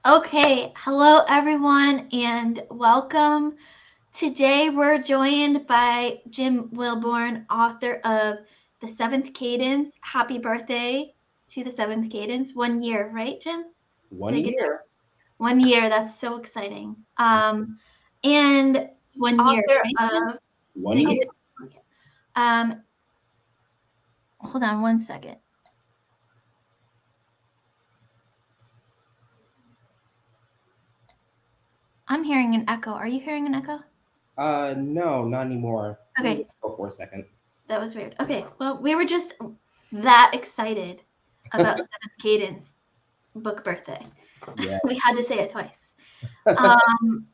Okay, hello everyone and welcome. Today we're joined by Jim Wilbourne, author of The Seventh Cadence. Happy birthday to the Seventh Cadence. 1 year, right, Jim? One Did I get that? year. 1 year, that's so exciting. And 1 year, author right, Jim? of One year. okay. Um, hold on one second. I'm hearing an echo. Are you hearing an echo? No, not anymore. It was Okay, echo for a second. that was weird. Okay, well, we were just that excited about Seventh Cadence book birthday. We Yes. had to say it twice. Um,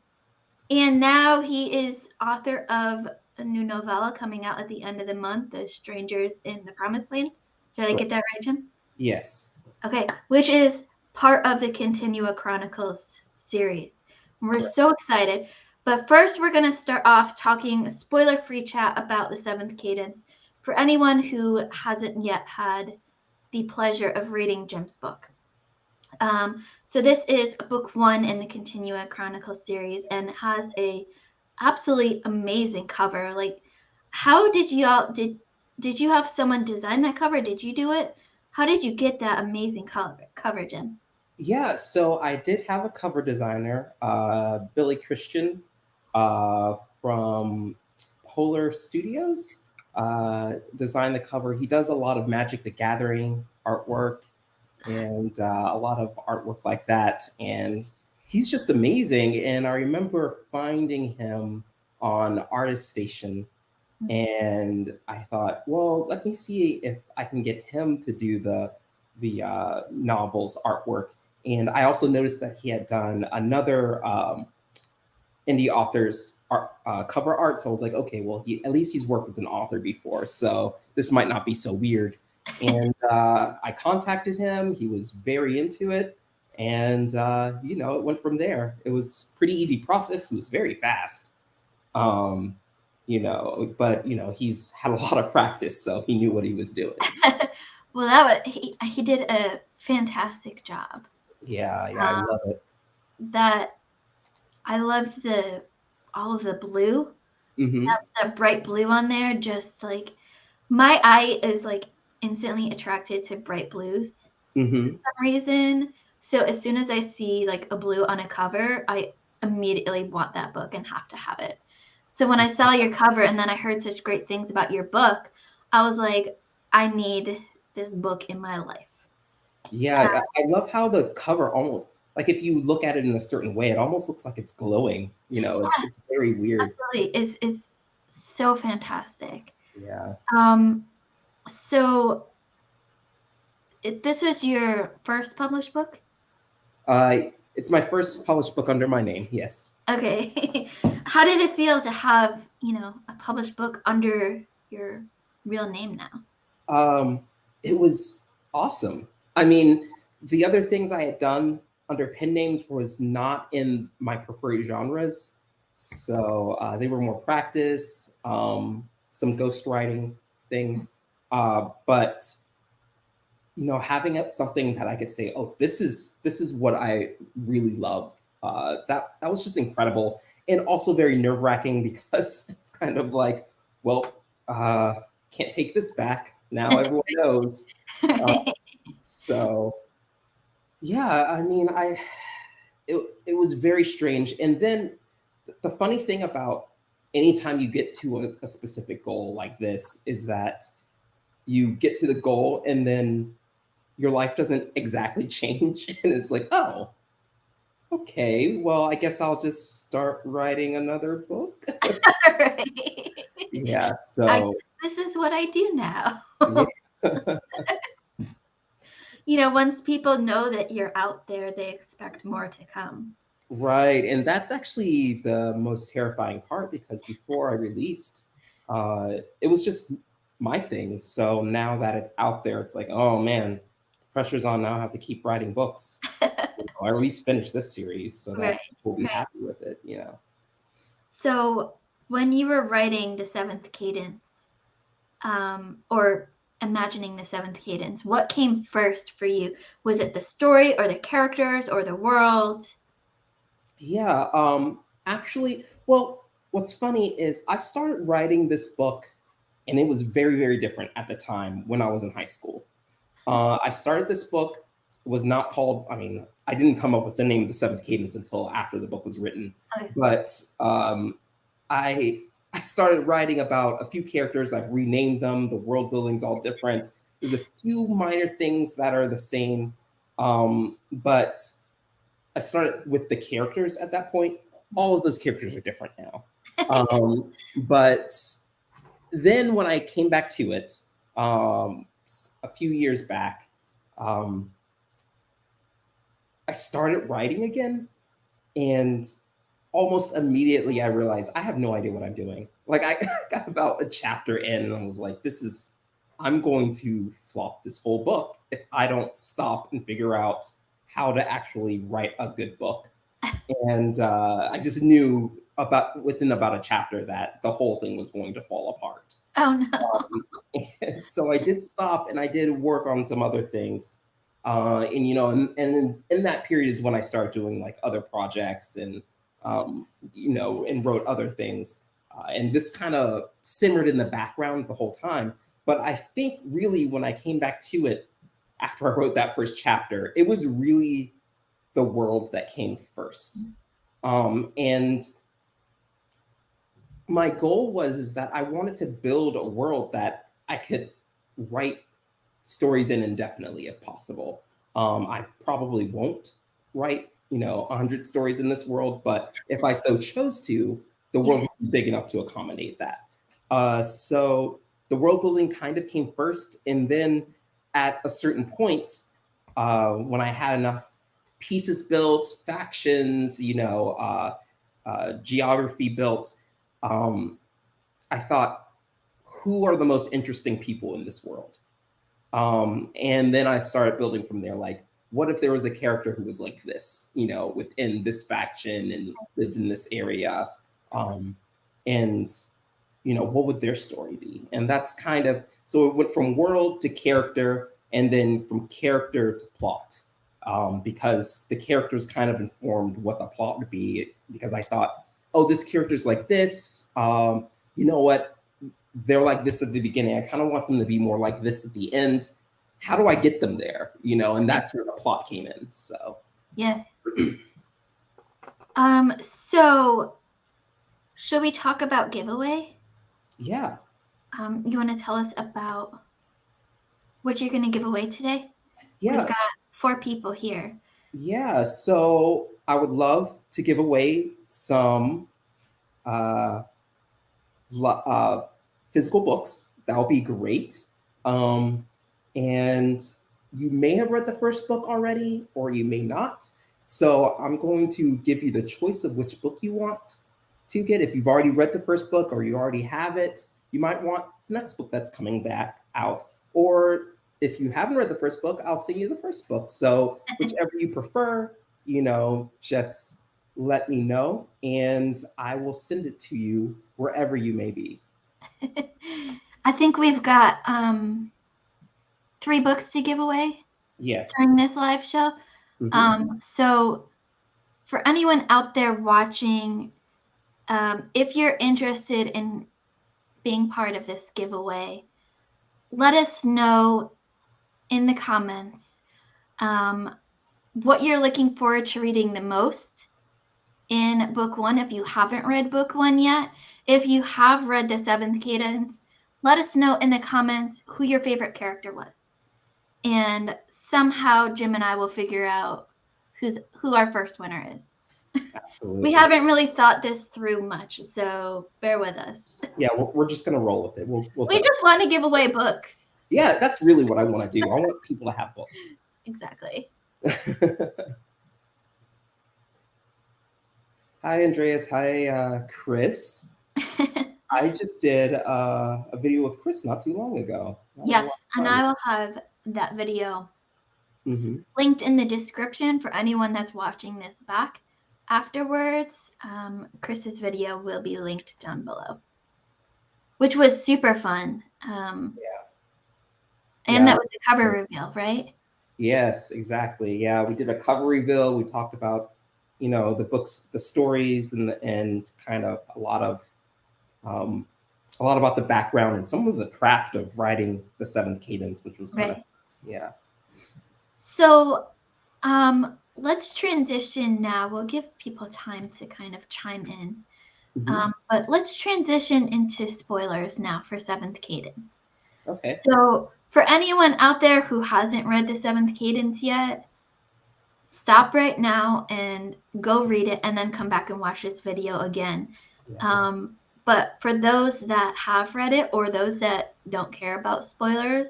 and now he is author of a new novella coming out at the end of the month, The Strangers in the Promised Land. Did I get that right, Jim? Yes. Okay, which is part of the Continua Chronicles series. We're Correct. so excited. But first, we're going to start off talking a spoiler-free chat about the Seventh Cadence for anyone who hasn't yet had the pleasure of reading Jim's book. So this is book 1 in the Continua Chronicles series and has a absolutely amazing cover. Like, how did you all did you have someone design that cover? Did you do it? How did you get that amazing cover, Jim? Yeah, so I did have a cover designer, Billy Christian, from Polar Studios, designed the cover. He does a lot of Magic the Gathering artwork and a lot of artwork like that. And he's just amazing. And I remember finding him on Artist Station. And I thought, well, let me see if I can get him to do the novel's artwork. And I also noticed that he had done another indie author's cover art. So I was like, okay, well, at least he's worked with an author before, so this might not be so weird. And I contacted him. He was very into it, and it went from there. It was pretty easy process. He was very fast. Um, but he's had a lot of practice, so he knew what he was doing. Well, he did a fantastic job. Yeah, I love it. That I loved all of the blue, Hmm. that bright blue on there. Just like my eye is like instantly attracted to bright blues for Hmm. some reason. So as soon as I see like a blue on a cover, I immediately want that book and have to have it. So when I saw your cover and then I heard such great things about your book, I was like, I need this book in my life. Yeah, I love how the cover almost, like, if you look at it in a certain way, it almost looks like it's glowing. It's very weird. Absolutely. It's so fantastic. Yeah. Um, so this is your first published book? Uh, it's my first published book under my name. Yes. Okay. How did it feel to have, a published book under your real name now? It was awesome. I mean, the other things I had done under pen names was not in my preferred genres, so they were more practice, some ghostwriting things, but having it something that I could say, oh, this is what I really love. That was just incredible, and also very nerve wracking because it's kind of like, well, uh, can't take this back now. Everyone knows. Uh, so yeah, I mean, it was very strange. And then the funny thing about anytime you get to a specific goal like this is that you get to the goal and then your life doesn't exactly change. And it's like, oh, okay, well, I guess I'll just start writing another book. Right. Yeah, I so guess this is what I do now. yeah. Once people know that you're out there, they expect more to come. Right, and that's actually the most terrifying part because before I released, it was just my thing. So now that it's out there, it's like, oh man, the pressure's on now. I have to keep writing books, or at least finish this series so that Right. we'll be Right. happy with it. So when you were writing the Seventh Cadence, or imagining the Seventh Cadence? What came first for you? Was it the story or the characters or the world? Yeah, actually, well, what's funny is I started writing this book, and it was very, very different at the time when I was in high school. I started this book, was not called, I mean, I didn't come up with the name of the Seventh Cadence until after the book was written, Okay. but I I started writing about a few characters. I've renamed them. The world building's all different. There's a few minor things that are the same, but I started with the characters at that point. All of those characters are different now. But then when I came back to it a few years back, um, I started writing again, and almost immediately I realized I have no idea what I'm doing. Like I got about a chapter in, and I was like, I'm going to flop this whole book if I don't stop and figure out how to actually write a good book. And I just knew within about a chapter that the whole thing was going to fall apart. Oh no. And so I did stop and I did work on some other things. And in that period is when I started doing like other projects and, and wrote other things. And this kind of simmered in the background the whole time. But I think really when I came back to it after I wrote that first chapter, it was really the world that came first. And my goal is that I wanted to build a world that I could write stories in indefinitely if possible. I probably won't write, 100 stories in this world, but if I so chose to, the world would be big enough to accommodate that. So the world building kind of came first, and then at a certain point, when I had enough pieces built, factions, geography built, I thought, who are the most interesting people in this world? And then I started building from there. Like, what if there was a character who was like this, within this faction and lived in this area? And, what would their story be? And that's kind of, so it went from world to character and then from character to plot. Because the characters kind of informed what the plot would be. Because I thought, oh, this character's like this. You know what? They're like this at the beginning. I kind of want them to be more like this at the end. How do I get them there? And that's where the plot came in. So yeah. So should we talk about giveaway? Yeah. You want to tell us about what you're going to give away today? Yes. We've got 4 people here. Yeah. So I would love to give away some physical books. That'll be great. And you may have read the first book already, or you may not. So I'm going to give you the choice of which book you want to get. If you've already read the first book or you already have it, you might want the next book that's coming back out. Or if you haven't read the first book, I'll send you the first book. So whichever you prefer, just let me know and I will send it to you wherever you may be. I think we've got 3 books to give away. Yes. During this live show. Mm-hmm. So for anyone out there watching, if you're interested in being part of this giveaway, let us know in the comments what you're looking forward to reading the most in book 1 if you haven't read book 1 yet. If you have read the Seventh Cadence, let us know in the comments who your favorite character was. And somehow Jim and I will figure out who our first winner is. Absolutely. We haven't really thought this through much, so bear with us. Yeah, we're just gonna roll with it. We just want to give away books. Yeah, that's really what I want to do. I want people to have books. Exactly. Hi, Andreas. Hi, Chris. I just did a video with Chris not too long ago. Yes, and I will have that video linked in the description for anyone that's watching this back afterwards. Chris's video will be linked down below, which was super fun. And that was the cover reveal, right? Yes, exactly. Yeah, we did a cover reveal. We talked about, the books, the stories, and kind of um, a lot about the background and some of the craft of writing the Seventh Cadence, which was kind of, Right. yeah. So, let's transition now. We'll give people time to kind of chime in. Mhm. But let's transition into spoilers now for Seventh Cadence. Okay. So, for anyone out there who hasn't read the Seventh Cadence yet, stop right now and go read it and then come back and watch this video again. Yeah. But for those that have read it or those that don't care about spoilers,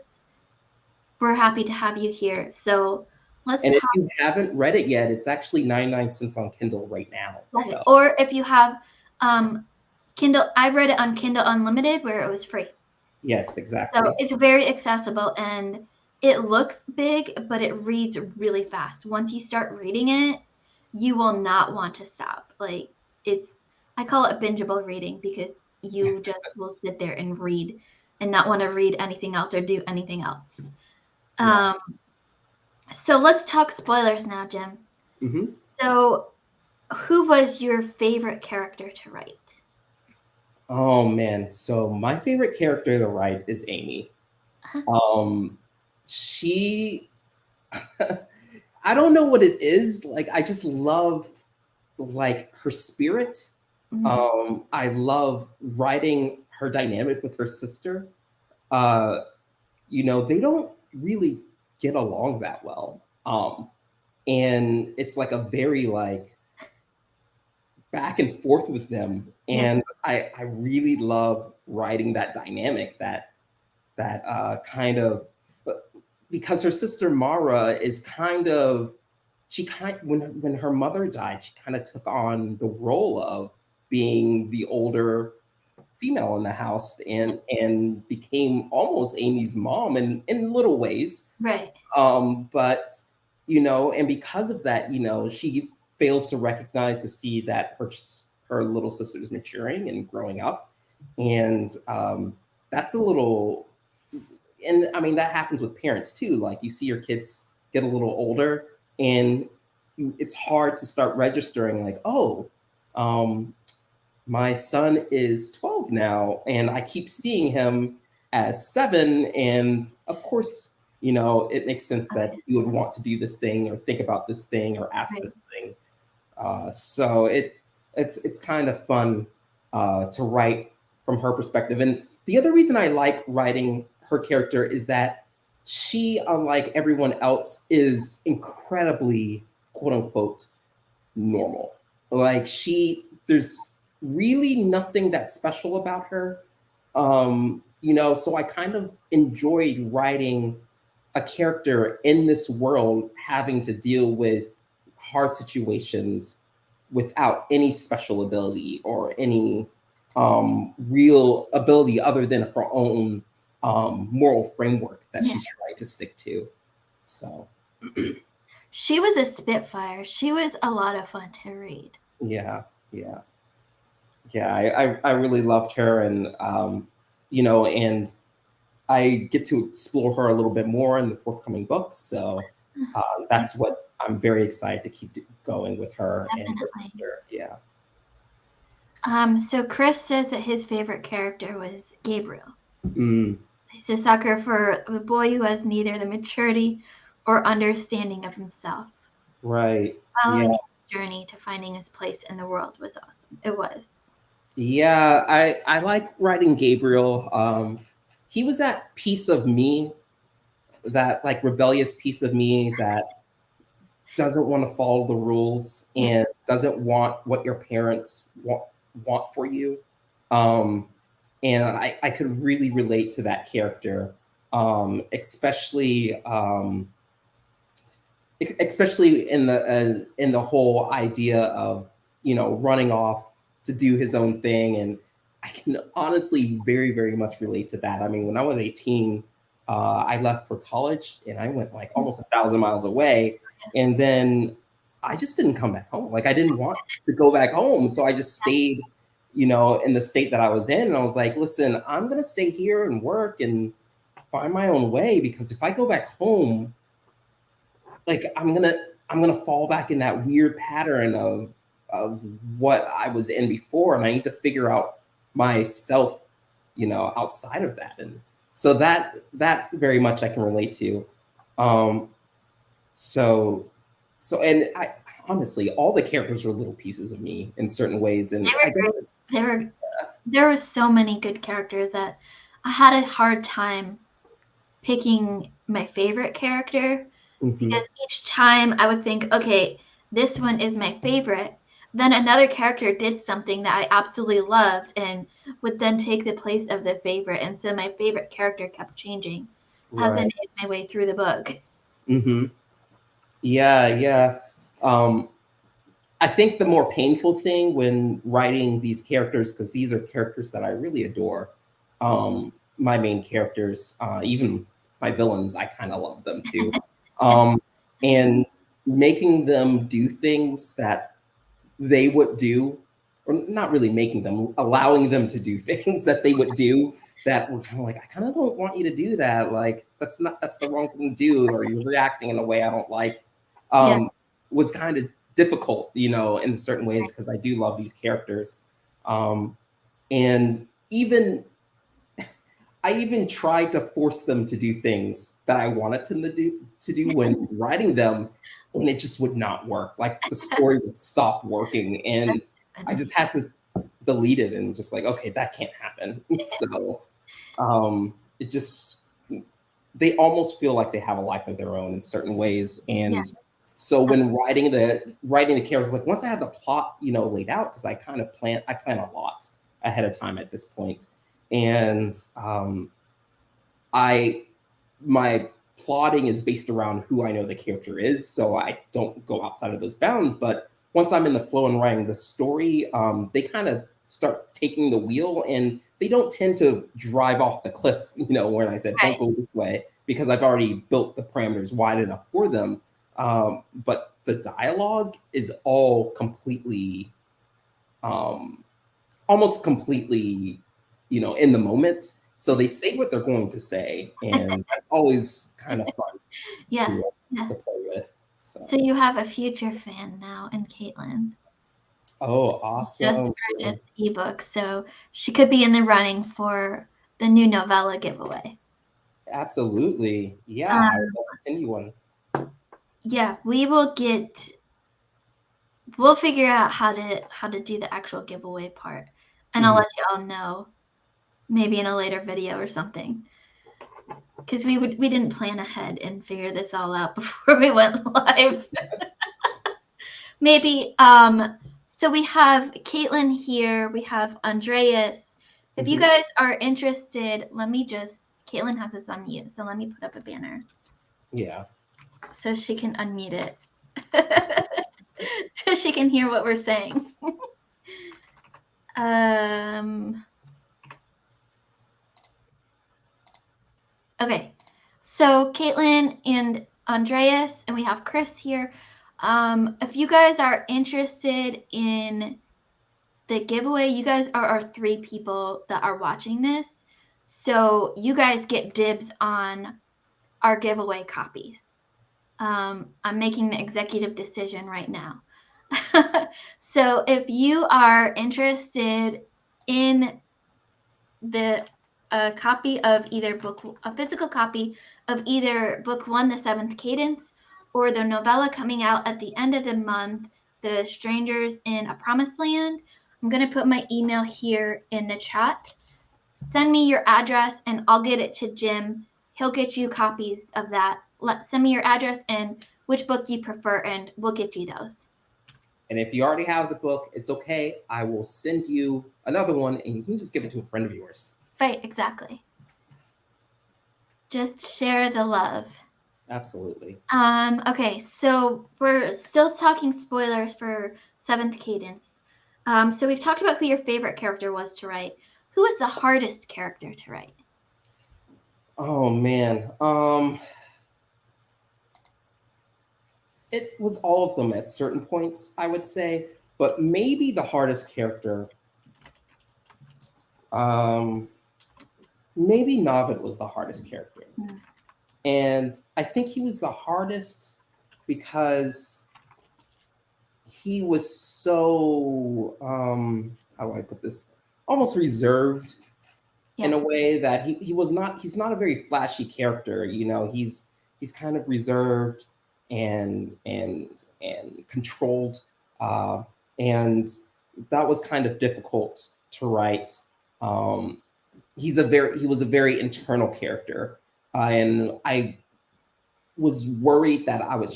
we're happy to have you here. So let's And if talk you haven't read it yet, it's actually 99 cents on Kindle right now. about it. So Or if you have Kindle, I read it on Kindle Unlimited where it was free. yes, So exactly. it's very accessible and it looks big, but it reads really fast. Once you start reading it, you will not want to stop. Like I call it bingeable reading because you just will sit there and read and not want to read anything else or do anything else. Yeah. So let's talk spoilers now, Jim. Hmm. So who was your favorite character to write? Oh man. So my favorite character to write is Amy. Huh? She I don't know what it is. Like I just love like her spirit. Mhm. I love writing her dynamic with her sister. Uh, they don't really get along that well. And it's like a very like back and forth with them. Yeah. And I really love writing that dynamic, that kind of because her sister Mara is kind of she kind when her mother died, she kind of took on the role of being the older female in the house and became almost Amy's mom in little ways. Right. But and because of that, she fails to recognize to see that her little sister is maturing and growing up, and that's a little. And I mean that happens with parents too. Like you see your kids get a little older, and it's hard to start registering like, oh, um, my son is 12 now, and I keep seeing him as 7. And of course, it makes sense that Okay. he would want to do this thing or think about this thing or ask Right. this thing. So it's kind of fun to write from her perspective. And the other reason I like writing her character is that she, unlike everyone else, is incredibly quote unquote normal. Like there's really nothing that's special about her. So I kind of enjoyed writing a character in this world having to deal with hard situations without any special ability or any real ability other than her own moral framework that Yeah. she's trying to stick to. So She was a spitfire. She was a lot of fun to read. yeah, yeah. Yeah, I really loved her, and and I get to explore her a little bit more in the forthcoming books. So Yeah, that's what I'm very excited to keep going with her and her definitely. sister. Yeah. So Chris says that his favorite character was Gabriel. Mm, He's a sucker for the boy who has neither the maturity or understanding of himself. right. Following Yeah. his journey to finding his place in the world was awesome. It was. Yeah. I like writing Gabriel. He was that piece of me, that like rebellious piece of me that doesn't want to follow the rules Yeah. and doesn't want what your parents want for you. Um, and I could really relate to that character, especially in the whole idea of running off to do his own thing. And I can honestly very much relate to that. I mean, when I was 18, I left for college and I went like almost 1,000 miles away, and then I just didn't come back home. Like I didn't want to go back home, so I just stayed in the state that I was in. And I was like, listen, I'm gonna stay here and work and find my own way, because if I go back home, like I'm gonna fall back in that weird pattern of what I was in before, and I need to figure out myself, outside of that. And so that very much I can relate to. Um, so and I honestly, all the characters were little pieces of me in certain ways, and I guess there were so many good characters that I had a hard time picking my favorite character, because each time I would think, okay, this one is my favorite. Then another character did something that I absolutely loved and would then take the place of the favorite. And so my favorite character kept changing as I made my way through the book. Yeah. I think the more painful thing when writing these characters, because these are characters that I really adore, my main characters, even my villains, I kind of love them too. And making them do things that they would do, or not really making them, allowing them to do things that they would do that were kind of like, I kind of don't want you to do that. Like, that's the wrong thing to do, or you're reacting in a way I don't like. Was kind of difficult, in certain ways, because I do love these characters. And I even tried to force them to do things that I wanted them to do when writing them, when it just would not work. Like the story would stop working, and I just had to delete it and just like, okay, that can't happen. So it just, they almost feel like they have a life of their own in certain ways. And so when writing the characters, like once I had the plot, laid out, because I plan a lot ahead of time at this point. And my plotting is based around who I know the character is, so I don't go outside of those bounds. But once I'm in the flow and writing the story, they kind of start taking the wheel, and they don't tend to drive off the cliff, when I said don't go this way, because I've already built the parameters wide enough for them. But the dialogue is all completely, almost completely, in the moment. So they say what they're going to say, and that's always kind of fun to play with. So you have a future fan now in Caitlin. Oh, awesome. Just purchased ebook, so she could be in the running for the new Novella giveaway. Absolutely. Yeah, I will send you one. Yeah, we'll figure out how to do the actual giveaway part, and I'll let you all know maybe in a later video or something, because we didn't plan ahead and figure this all out before we went live. Maybe so we have Caitlin here, we have Andreas. If you guys are interested, Caitlin has us on mute, so let me put up a banner. Yeah. So she can unmute it. So she can hear what we're saying. Okay, so Caitlin and Andreas, and we have Chris here. If you guys are interested in the giveaway, you guys are our 3 people that are watching this. So you guys get dibs on our giveaway copies. I'm making the executive decision right now. So if you are interested in the copy of a physical copy of either book 1, The Seventh Cadence, or the novella coming out at the end of the month, The Strangers in a Promised Land, I'm going to put my email here in the chat. Send me your address and I'll get it to Jim. He'll get you copies of that. Send me your address and which book you prefer, and we'll get you those. And if you already have the book, it's okay. I will send you another one, and you can just give it to a friend of yours. Right, exactly. Just share the love. Absolutely. Okay, so we're still talking spoilers for Seventh Cadence. So we've talked about who your favorite character was to write. Who was the hardest character to write? Oh man. It was all of them at certain points, I would say, but maybe the hardest character maybe Novid was the hardest character. Mm. And I think he was the hardest because he was so, how do I put this, almost reserved in a way that he's not a very flashy character. You know, he's kind of reserved and controlled, and that was kind of difficult to write. He was a very internal character, and I was worried that I would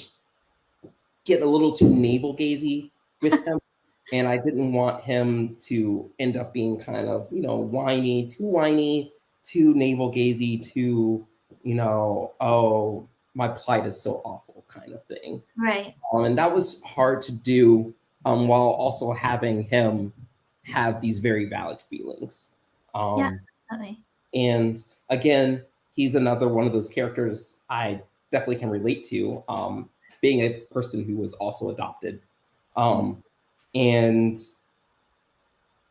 get a little too navel gazy with him. And I didn't want him to end up being kind of, whiny, too navel gazy, too, oh, my plight is so awful kind of thing. Right. And that was hard to do, while also having him have these very valid feelings. Yeah, definitely. And again, he's another one of those characters I definitely can relate to, being a person who was also adopted. And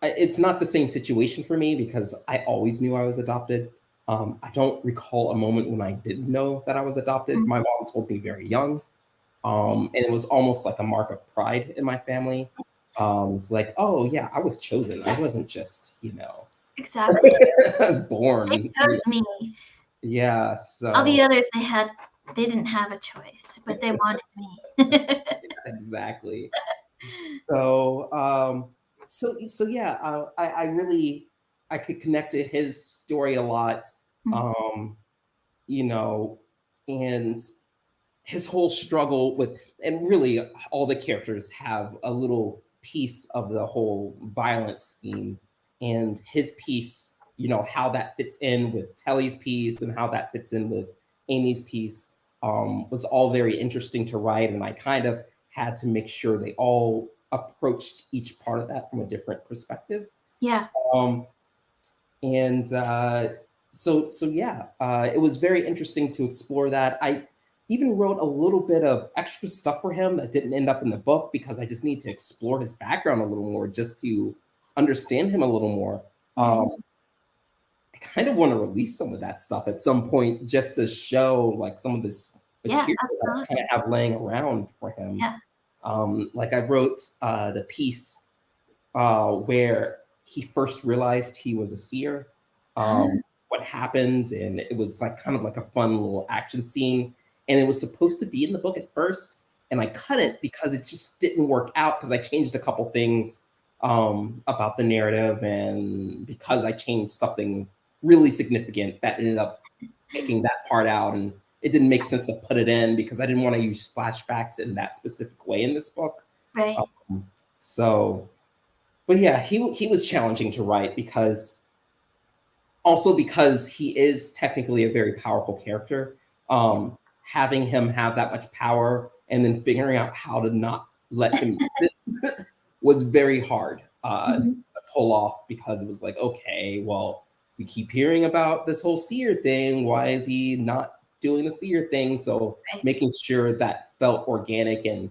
it's not the same situation for me because I always knew I was adopted. I don't recall a moment when I didn't know that I was adopted. My mom told me very young. And it was almost like a mark of pride in my family. It's like, oh yeah, I was chosen. I wasn't just, exactly born. They chose me. Yeah. So all the others they didn't have a choice, but they wanted me. Exactly. So so yeah, I could connect to his story a lot. um and his whole struggle with, and really all the characters have a little piece of the whole violence theme, and his piece, how that fits in with Telly's piece and how that fits in with Amy's piece, was all very interesting to write. And I kind of had to make sure they all approached each part of that from a different perspective. Yeah. And so yeah, it was very interesting to explore that. I even wrote a little bit of extra stuff for him that didn't end up in the book because I just need to explore his background a little more, just to understand him a little more. I kind of want to release some of that stuff at some point, just to show like some of this material that I kind of have laying around for him. Yeah. Like I wrote the piece where he first realized he was a seer, what happened, and it was like kind of like a fun little action scene. And it was supposed to be in the book at first, and I cut it because it just didn't work out because I changed a couple things about the narrative, and because I changed something really significant that ended up taking that part out, and it didn't make sense to put it in because I didn't want to use flashbacks in that specific way in this book. Right. But yeah, he was challenging to write because he is technically a very powerful character. Having him have that much power and then figuring out how to not let him use it was very hard to pull off, because it was like, okay, well, we keep hearing about this whole seer thing. Why is he not doing the seer thing? So making sure that felt organic and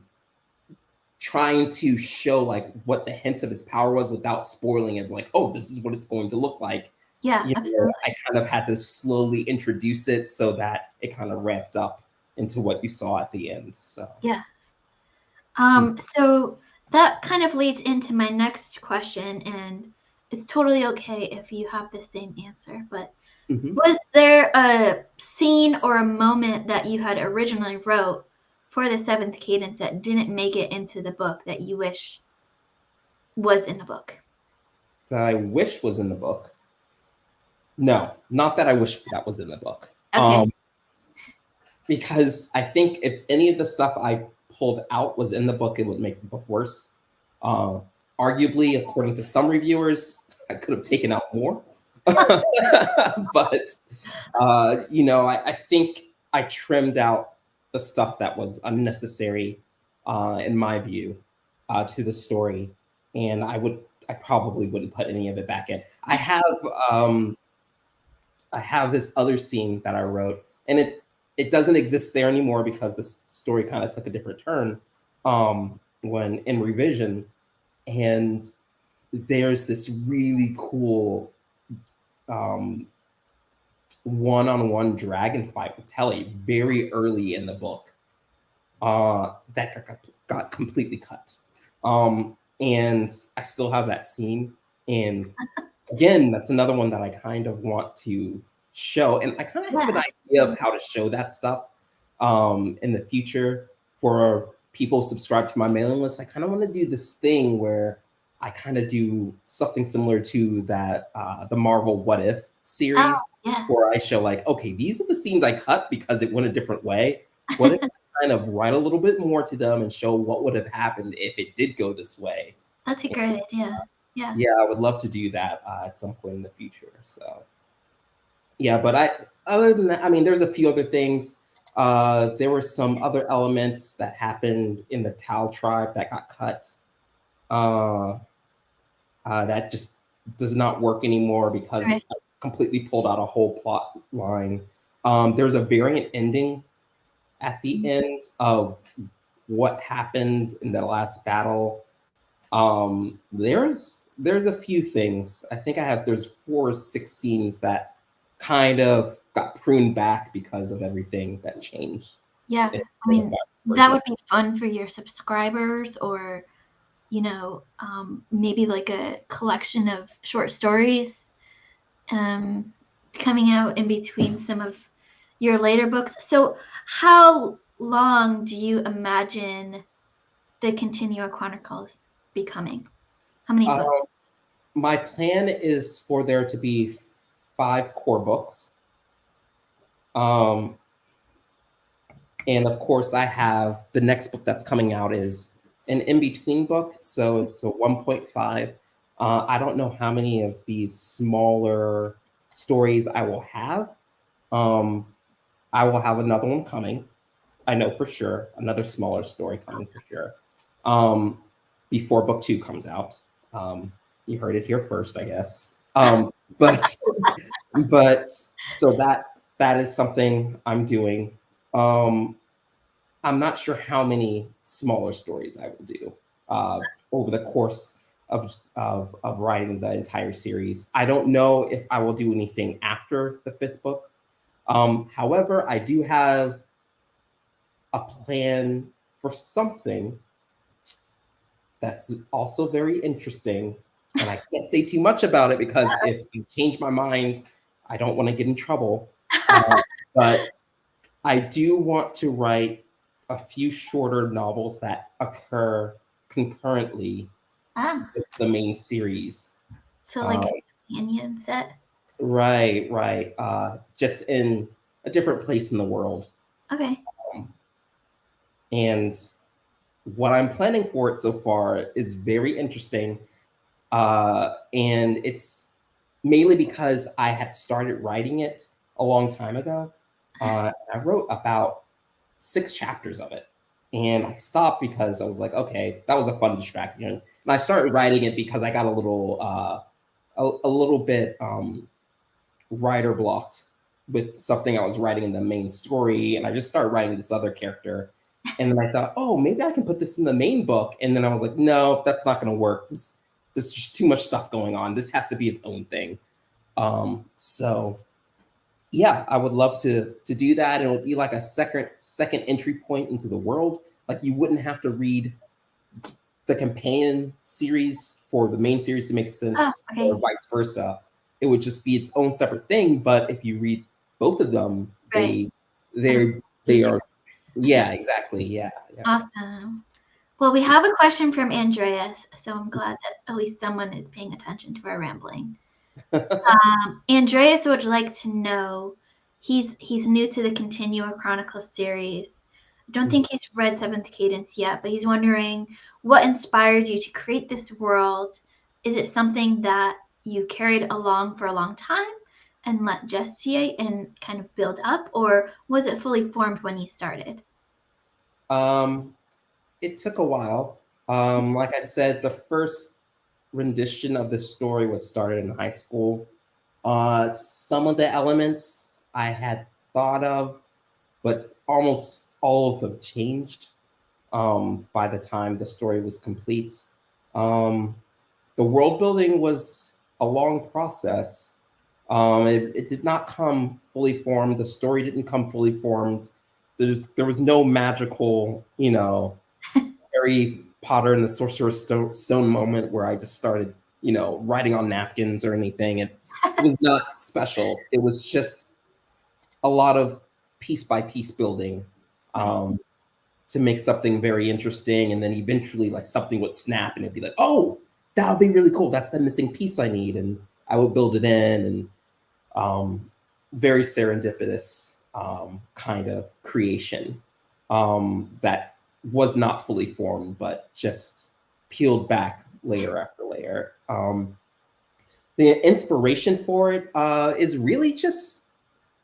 trying to show like what the hints of his power was without spoiling it. Like, oh, this is what it's going to look like. Yeah, absolutely. I kind of had to slowly introduce it so that it kind of ramped up into what you saw at the end. So yeah. So that kind of leads into my next question, and it's totally okay if you have the same answer, but was there a scene or a moment that you had originally wrote for the Seventh Cadence that didn't make it into the book that you wish was in the book? That I wish was in the book? No, not that I wish that was in the book. Okay. Because I think if any of the stuff I pulled out was in the book, it would make the book worse. Arguably, according to some reviewers, I could have taken out more. But I think I trimmed out the stuff that was unnecessary, in my view, to the story, and I probably wouldn't put any of it back in. I have this other scene that I wrote, and it doesn't exist there anymore because the story kind of took a different turn when in revision, and there's this really cool one-on-one dragon fight with Telly very early in the book. That got completely cut. And I still have that scene. And again, that's another one that I kind of want to show. And I kind of have an idea of how to show that stuff in the future for people subscribed to my mailing list. I kind of want to do this thing where I kind of do something similar to that the Marvel What If series, where I show like, okay, these are the scenes I cut because it went a different way. What if I kind of write a little bit more to them and show what would have happened if it did go this way? That's a great idea. Yeah. Yeah, I would love to do that at some point in the future. So yeah, but other than that, I mean, there's a few other things. There were some other elements that happened in the Tal tribe that got cut. That just does not work anymore because I completely pulled out a whole plot line. There's a variant ending at the end of what happened in the last battle. There's a few things. I think there's 4 or 6 scenes that kind of got pruned back because of everything that changed. Yeah, I mean, that would be fun for your subscribers, or maybe like a collection of short stories coming out in between some of your later books. So how long do you imagine the Continua Chronicles becoming? How many books? My plan is for there to be 5 core books. And of course, I have the next book that's coming out is an in-between book. So it's a 1.5. I don't know how many of these smaller stories I will have. I will have another one coming. I know for sure. Another smaller story coming for sure. Before book 2 comes out. You heard it here first, I guess. But so that is something I'm doing. I'm not sure how many smaller stories I will do over the course of writing the entire series. I don't know if I will do anything after the 5th book. However, I do have a plan for something that's also very interesting. And I can't say too much about it because if I change my mind, I don't want to get in trouble. But I do want to write a few shorter novels that occur concurrently with the main series. So like a companion set? Right. Just in a different place in the world. Okay. And what I'm planning for it so far is very interesting. And it's mainly because I had started writing it a long time ago. I wrote about 6 chapters of it. And I stopped because I was like, okay, that was a fun distraction. And I started writing it because I got a little bit writer blocked with something I was writing in the main story. And I just started writing this other character. And then I thought, oh, maybe I can put this in the main book. And then I was like, no, that's not going to work. This is just too much stuff going on. This has to be its own thing. So yeah, I would love to do that. It'll be like a second entry point into the world. Like you wouldn't have to read the companion series for the main series to make sense, or vice versa. It would just be its own separate thing. But if you read both of them, they are. Yeah, exactly. Yeah. Awesome. Well, we have a question from Andreas, so I'm glad that at least someone is paying attention to our rambling. Andreas would like to know, he's new to the Continua Chronicles series. I don't think he's read Seventh Cadence yet, but he's wondering what inspired you to create this world. Is it something that you carried along for a long time and let gestate and kind of build up, or was it fully formed when you started? It took a while. Like I said, the first rendition of the story was started in high school. Some of the elements I had thought of, but almost all of them changed by the time the story was complete. The world building was a long process. It did not come fully formed. The story didn't come fully formed. There was no magical, Harry Potter and the Sorcerer's Stone moment where I just started, writing on napkins or anything. It was not special. It was just a lot of piece by piece building to make something very interesting, and then eventually like something would snap and it'd be like, oh, that would be really cool. That's the missing piece I need, and I would build it in, and very serendipitous kind of creation that was not fully formed, but just peeled back layer after layer. The inspiration for it is really just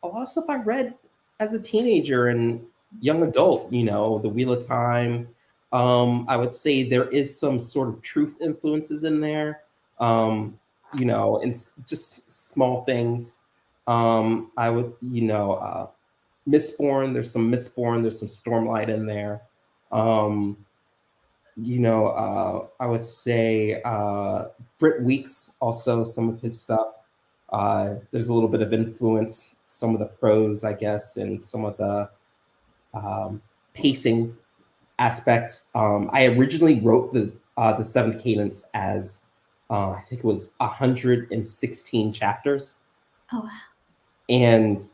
a lot of stuff I read as a teenager and young adult, The Wheel of Time. I would say there is some sort of truth influences in there, and just small things. I would, Mistborn, there's some Mistborn, there's some Stormlight in there. I would say Britt Weeks, also some of his stuff. There's a little bit of influence, some of the prose, I guess, and some of the pacing aspect. I originally wrote the Seventh Cadence as I think it was 116 chapters. Oh wow! And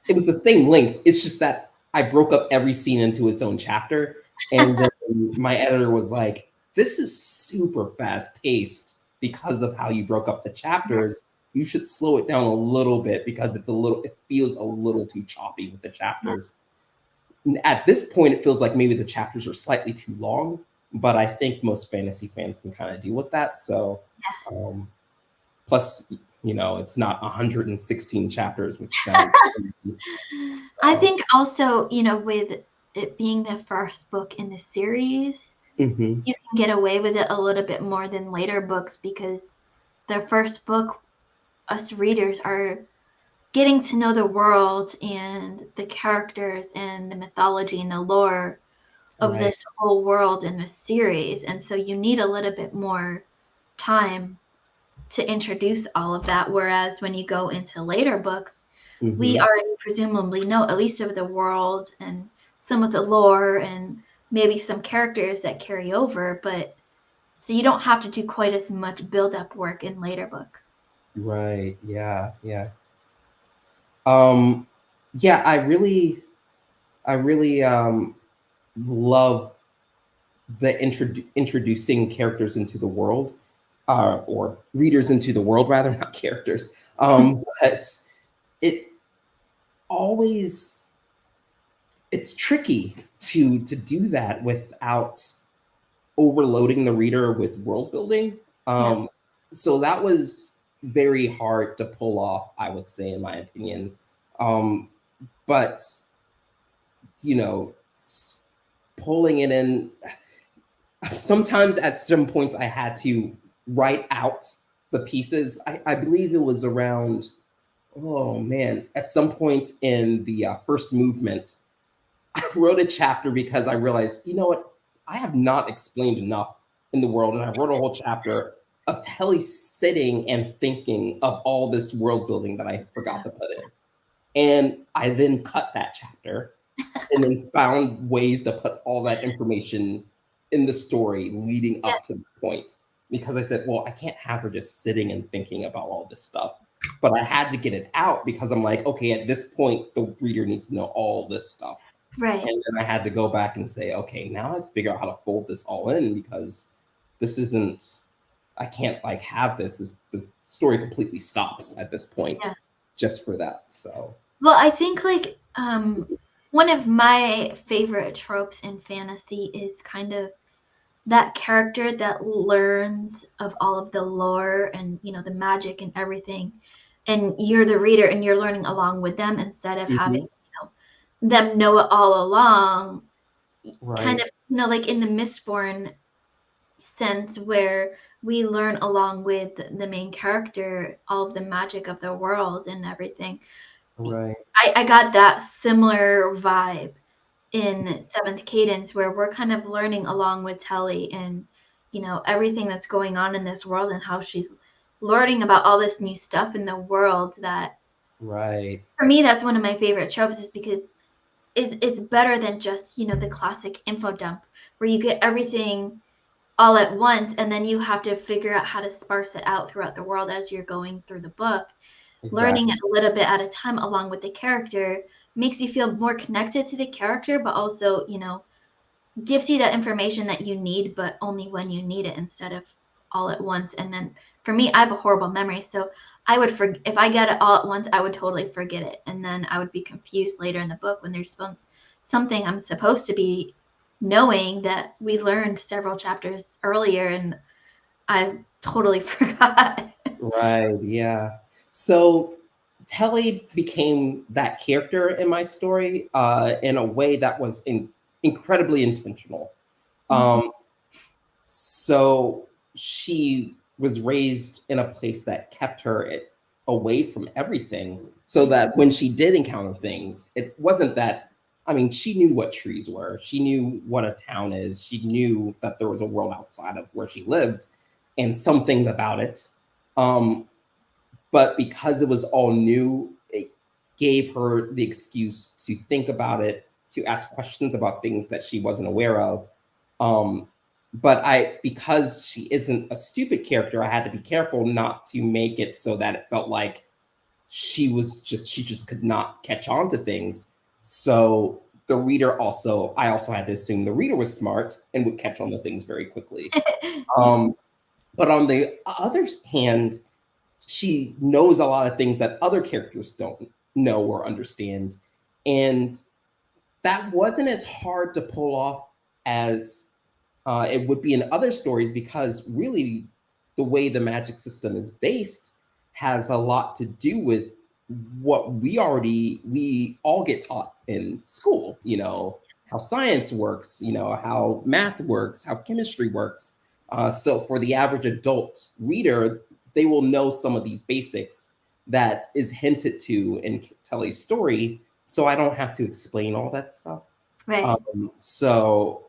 it was the same length. It's just that I broke up every scene into its own chapter, and then my editor was like, "This is super fast paced because of how you broke up the chapters. You should slow it down a little bit because it feels a little too choppy with the chapters." At this point, it feels like maybe the chapters are slightly too long, but I think most fantasy fans can kind of deal with that. So, plus, it's not 116 chapters, which sounds crazy. I think also, with it being the first book in the series, you can get away with it a little bit more than later books, because the first book, us readers are getting to know the world and the characters and the mythology and the lore of this whole world in the series. And so you need a little bit more time to introduce all of that. Whereas when you go into later books, we already presumably know at least of the world and some of the lore and maybe some characters that carry over. But so you don't have to do quite as much build-up work in later books. Right. Yeah. Yeah. I really love the introducing characters into the world, or readers into the world, rather, not characters. But it's tricky to do that without overloading the reader with world building. So that was very hard to pull off, I would say, in my opinion. But pulling it in, sometimes at some points I had to write out the pieces. I believe it was around, oh man, at some point in the first movement, I wrote a chapter because I realized, you know what, I have not explained enough in the world, and I wrote a whole chapter of Telly sitting and thinking of all this world building that I forgot to put in. And I then cut that chapter and then found ways to put all that information in the story leading up to the point. Because I said, well, I can't have her just sitting and thinking about all this stuff. But I had to get it out because I'm like, okay, at this point, the reader needs to know all this stuff. Right. And then I had to go back and say, okay, now I have to figure out how to fold this all in, because this isn't, I can't like have this. The story completely stops at this point just for that. So, well, I think like one of my favorite tropes in fantasy is kind of that character that learns of all of the lore and the magic and everything, and you're the reader and you're learning along with them instead of having them know it all along. Kind of like in the Mistborn sense, where we learn along with the main character all of the magic of the world and everything. I got that similar vibe in Seventh Cadence, where we're kind of learning along with Telly and everything that's going on in this world and how she's learning about all this new stuff in the world. That Right. for me, that's one of my favorite tropes, is because it's better than just, the classic info dump where you get everything all at once and then you have to figure out how to sparse it out throughout the world as you're going through the book. Learning Exactly. it a little bit at a time along with the character makes you feel more connected to the character, but also, gives you that information that you need, but only when you need it instead of all at once. And then for me, I have a horrible memory, so I would if I get it all at once, I would totally forget it, and then I would be confused later in the book when there's something I'm supposed to be knowing that we learned several chapters earlier, and I totally forgot. Right. Yeah. So Telly became that character in my story in a way that was incredibly intentional. Mhm. Um, so she was raised in a place that kept her away from everything, so that when she did encounter things, it wasn't that. I mean, she knew what trees were. She knew what a town is. She knew that there was a world outside of where she lived, and some things about it. Um, but because it was all new, it gave her the excuse to think about it, to ask questions about things that she wasn't aware of. Um, but because she isn't a stupid character, I had to be careful not to make it so that it felt like she just could not catch on to things. So I also had to assume the reader was smart and would catch on to things very quickly. Yeah. Um, but on the other hand, she knows a lot of things that other characters don't know or understand. And that wasn't as hard to pull off as it would be in other stories, because really the way the magic system is based has a lot to do with what we all get taught in school, how science works, how math works, how chemistry works. So for the average adult reader, they will know some of these basics that is hinted to in Telly's story, so I don't have to explain all that stuff. Right. So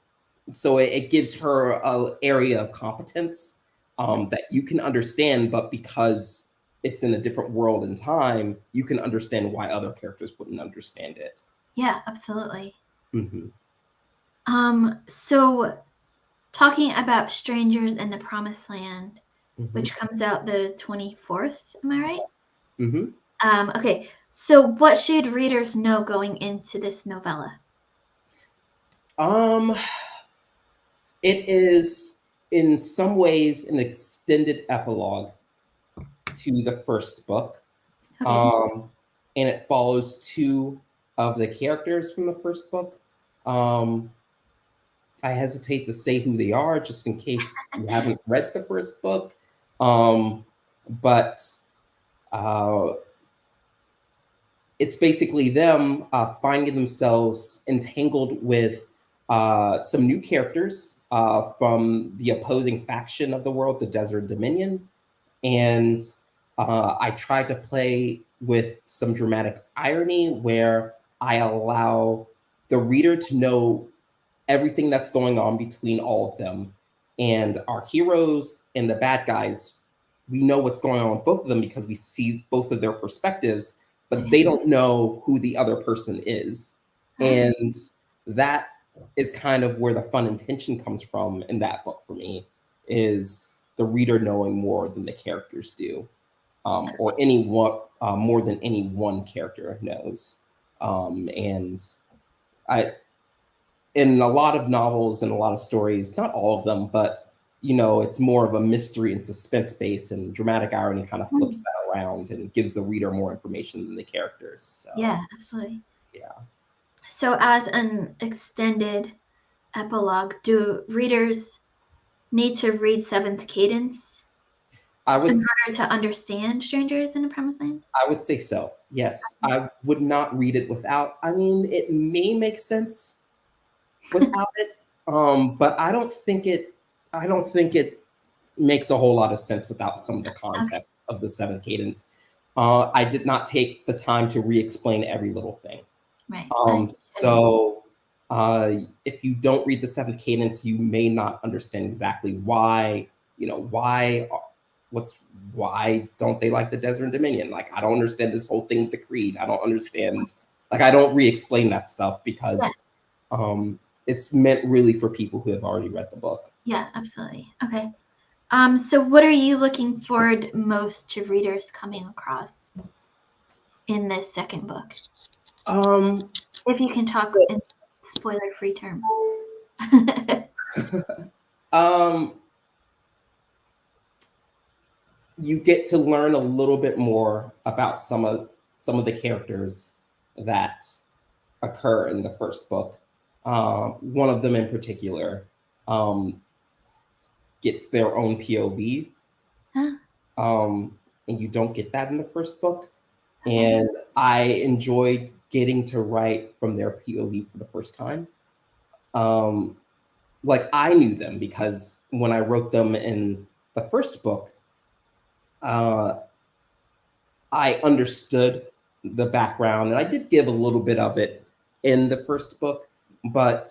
it gives her a area of competence that you can understand, but because it's in a different world and time, you can understand why other characters wouldn't understand it. Yeah, absolutely. Hmm. So talking about Strangers in the Promised Land, Hmm. which comes out the 24th, am I right? Hmm. Okay, so what should readers know going into this novella? Um, it is in some ways an extended epilogue to the first book. Okay. Um, and it follows two of the characters from the first book. Um, I hesitate to say who they are just in case you haven't read the first book. But uh, it's basically them finding themselves entangled with some new characters from the opposing faction of the world, the Desert Dominion. And I tried to play with some dramatic irony where I allow the reader to know everything that's going on between all of them. And our heroes and the bad guys, we know what's going on with both of them because we see both of their perspectives, but they don't know who the other person is. And that is kind of where the fun and tension comes from in that book for me, is the reader knowing more than the characters do, or any one more than any one character knows. And I, in a lot of novels and a lot of stories, not all of them, but it's more of a mystery and suspense base, and dramatic irony kind of flips that around and gives the reader more information than the characters. So Yeah, absolutely. yeah, So as an extended epilogue, do readers need to read Seventh Cadence I would in s- order to understand Strangers in the Promised Land? I would say so. Yes, I would not read it without. I mean, it may make sense without it, but I don't think it makes a whole lot of sense without some of the Okay, context of the Seventh Cadence. I did not take the time to re-explain every little thing. right. So if you don't read the Seventh Cadence, you may not understand exactly why, why don't they like the Desert and Dominion? Like, I don't understand this whole thing with the Creed. I don't understand, like, I don't re-explain that stuff because it's meant really for people who have already read the book. Yeah, absolutely. Okay. So what are you looking forward most to readers coming across in this second book? If you can talk in spoiler-free terms. You get to learn a little bit more about some of the characters that occur in the first book. One of them in particular gets their own POV, and you don't get that in the first book. And I enjoyed getting to write from their POV for the first time. Like, I knew them because when I wrote them in the first book, I understood the background, and I did give a little bit of it in the first book, but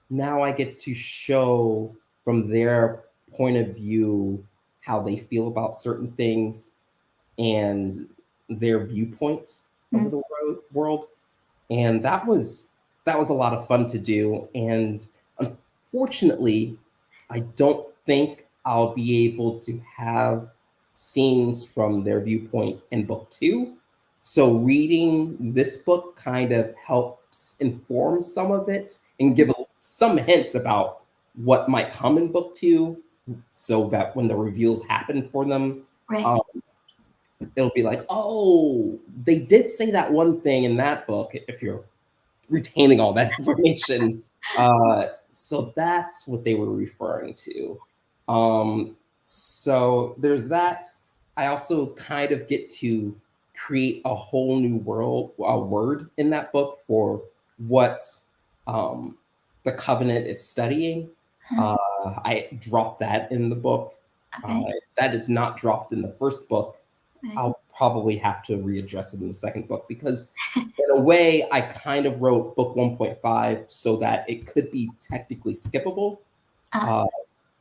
now I get to show from their point of view how they feel about certain things and their viewpoint of the world. And that was a lot of fun to do. And unfortunately, I don't think I'll be able to have scenes from their viewpoint in book 2. So reading this book kind of helps inform some of it and give some hints about what might come in book 2, so that when the reveals happen for them, it'll be like, oh, they did say that one thing in that book, if you're retaining all that information. So that's what they were referring to. So there's that. I also kind of get to create a whole new word in that book for what the Covenant is studying. I dropped that in the book. That is not dropped in the first book. I'll probably have to readdress it in the second book because in a way I kind of wrote book 1.5 so that it could be technically skippable.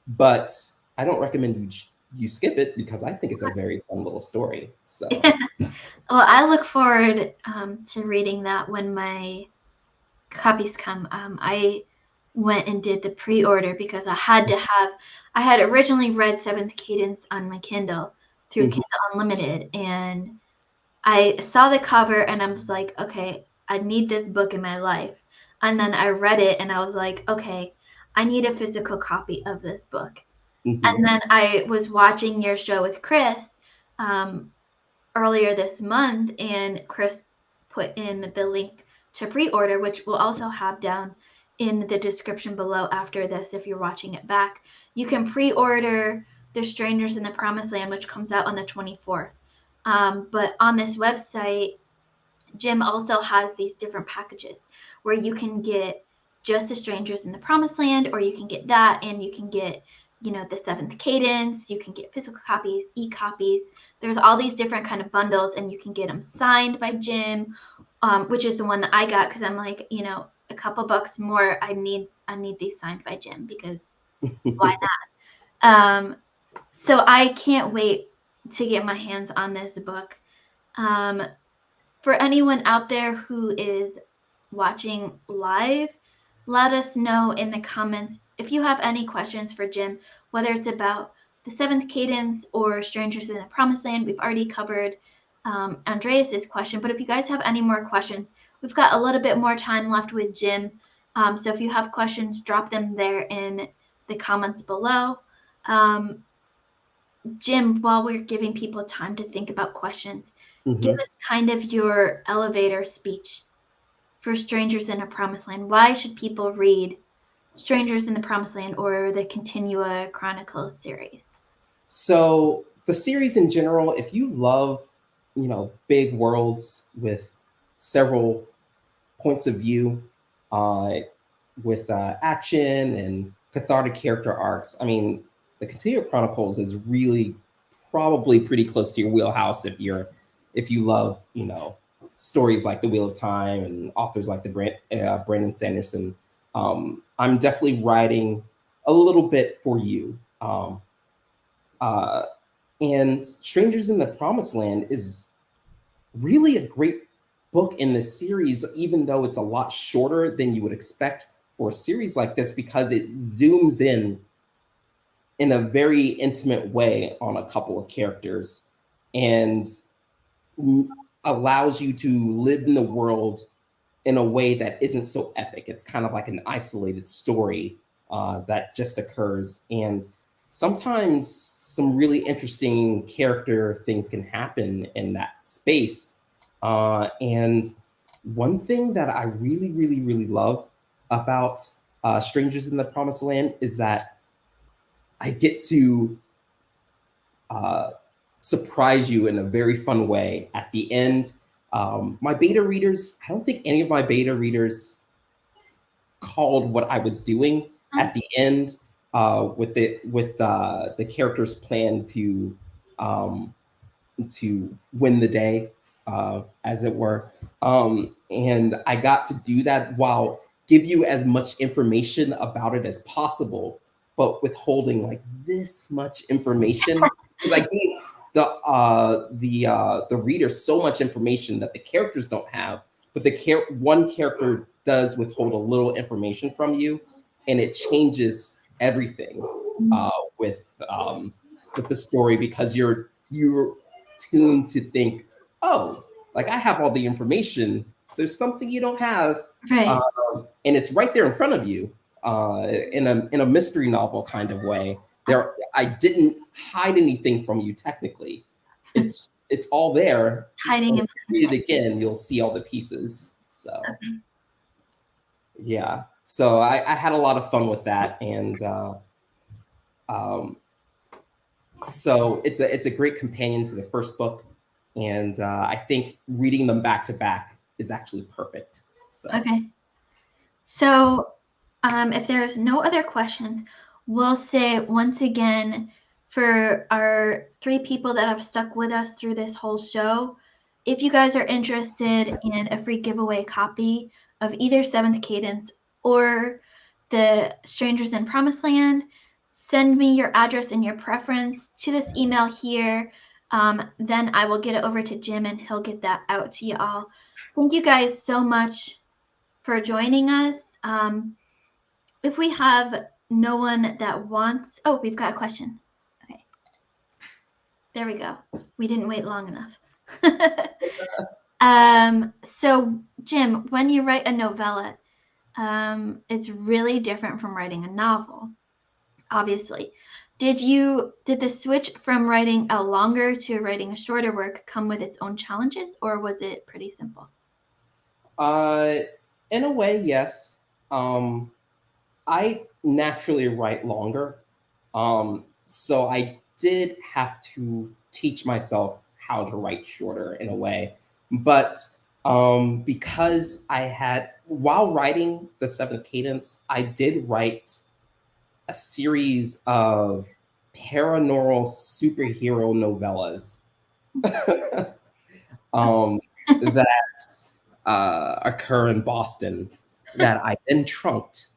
But I don't recommend you skip it because I think it's a very fun little story. So well, I look forward to reading that when my copies come. I went and did the pre-order because I had originally read Seventh Cadence on my Kindle through Kindle Unlimited, and I saw the cover and I was like, okay, I need this book in my life. And then I read it and I was like, okay, I need a physical copy of this book. And then I was watching your show with Chris earlier this month, and Chris put in the link to pre-order, which we'll also have down in the description below after this if you're watching it back. You can pre-order The Strangers in the Promised Land, which comes out on the 24th. But on this website, Jim also has these different packages where you can get just The Strangers in the Promised Land, or you can get that and you can get, the Seventh Cadence, you can get physical copies, e-copies. There's all these different kind of bundles, and you can get them signed by Jim, which is the one that I got because I'm like, a couple bucks more. I need these signed by Jim because why not? So I can't wait to get my hands on this book. For anyone out there who is watching live, let us know in the comments if you have any questions for Jim, whether it's about the Seventh Cadence or Strangers in the Promised Land. We've already covered Andreas's question, but if you guys have any more questions, we've got a little bit more time left with Jim. So if you have questions, drop them there in the comments below. Jim, while we're giving people time to think about questions, give us kind of your elevator speech for Strangers in a Promised Land. Why should people read Strangers in the Promised Land or the Continua Chronicles series? So the series in general, if you love, big worlds with several points of view, with action and cathartic character arcs, I mean, the Continua Chronicles is really probably pretty close to your wheelhouse if you love, stories like The Wheel of Time and authors like the Brandon Sanderson. I'm definitely writing a little bit for you. And Strangers in the Promised Land is really a great book in the series, even though it's a lot shorter than you would expect for a series like this, because it zooms in a very intimate way on a couple of characters and allows you to live in the world in a way that isn't so epic. It's kind of like an isolated story that just occurs. And sometimes some really interesting character things can happen in that space. And one thing that I really, really, really love about Strangers in the Promised Land is that I get to surprise you in a very fun way at the end. My beta readers, I don't think any of my beta readers called what I was doing at the end with the character's plan to win the day, as it were. And I got to do that while give you as much information about it as possible, but withholding like this much information. Because I gave the reader so much information that the characters don't have, but one character does withhold a little information from you, and it changes everything with the story, because you're tuned to think, oh, like I have all the information. There's something you don't have, Right. And it's right there in front of you, in a mystery novel kind of way. I didn't hide anything from you technically. It's all there. Hiding in read it again, you'll see all the pieces. So yeah. So I had a lot of fun with that, and so it's a great companion to the first book, and I think reading them back to back is actually perfect. So. Okay. So if there's no other questions, we'll say once again, for our 3 people that have stuck with us through this whole show, if you guys are interested in a free giveaway copy of either Seventh Cadence or the Strangers in Promised Land, send me your address and your preference to this email here. Then I will get it over to Jim and he'll get that out to you all. Thank you guys so much for joining us. If we have no one that wants, oh, we've got a question. Okay. There we go. We didn't wait long enough. So Jim, when you write a novella, it's really different from writing a novel, obviously. Did the switch from writing a longer to writing a shorter work come with its own challenges, or was it pretty simple? In a way, yes. I naturally write longer. So I did have to teach myself how to write shorter in a way. But because while writing the Seventh Cadence, I did write a series of paranormal superhero novellas that occur in Boston that I then trunked.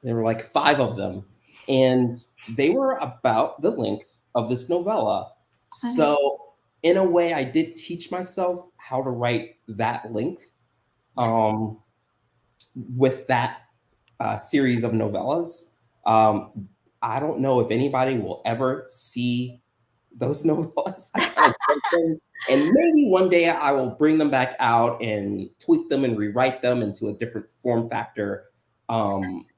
There were like 5 of them, and they were about the length of this novella. Okay. So in a way, I did teach myself how to write that length with that series of novellas. I don't know if anybody will ever see those novellas. I kind of jumped in, and maybe one day I will bring them back out and tweak them and rewrite them into a different form factor,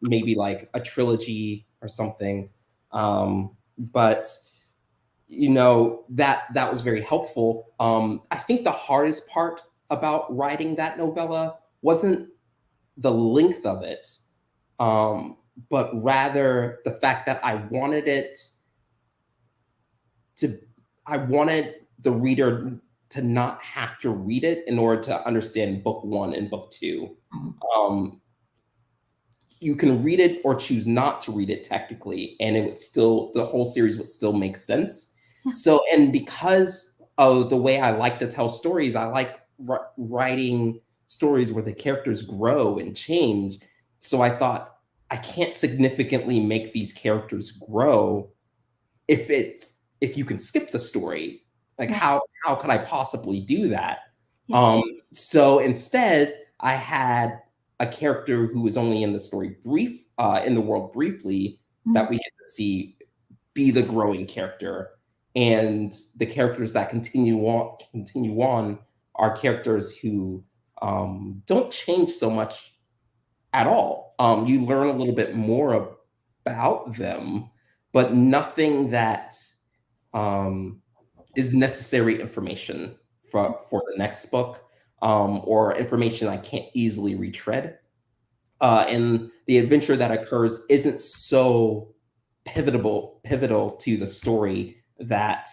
maybe like a trilogy or something. But you know, that was very helpful. I think the hardest part about writing that novella wasn't the length of it, but rather the fact that I wanted the reader to not have to read it in order to understand book 1 and book 2. You can read it or choose not to read it technically, and the whole series would still make sense. Yeah. So, and because of the way I like to tell stories, I like writing stories where the characters grow and change. So I thought, I can't significantly make these characters grow if it's if you can skip the story, like Right. how could I possibly do that? Yeah. So instead, I had a character who was only in the story in the world briefly, that Mhm. we get to see be the growing character, and the characters that continue on are characters who don't change so much at all. You learn a little bit more about them, but nothing that um, is necessary information for the next book, or information I can't easily retread. And the adventure that occurs isn't so pivotal to the story that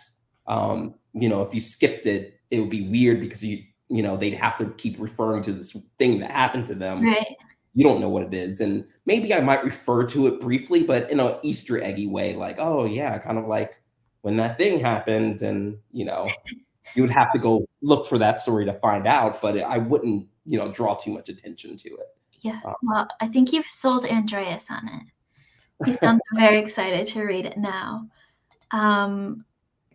if you skipped it, it would be weird because they'd have to keep referring to this thing that happened to them. Right. You don't know what it is, and maybe I might refer to it briefly, but in an Easter eggy way, like, oh yeah, kind of like when that thing happened, and you would have to go look for that story to find out, but I wouldn't draw too much attention to it. Yeah. Well, I think you've sold Andreas on it. He sounds very excited to read it now.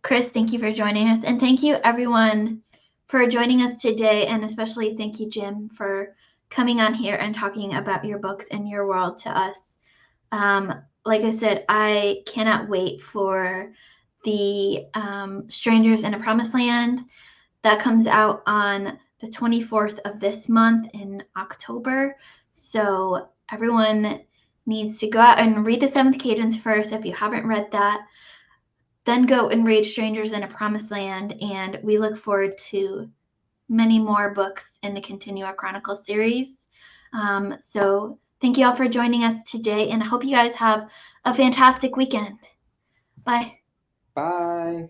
Chris, thank you for joining us. And thank you, everyone, for joining us today. And especially thank you, Jim, for coming on here and talking about your books and your world to us. Like I said, I cannot wait for the Strangers in a Promised Land that comes out on the 24th of this month in October. So everyone needs to go out and read the Seventh Cadence first if you haven't read that. Then go and read Strangers in a Promised Land, and we look forward to many more books in the Continua Chronicles series. So thank you all for joining us today, and I hope you guys have a fantastic weekend. Bye. Bye.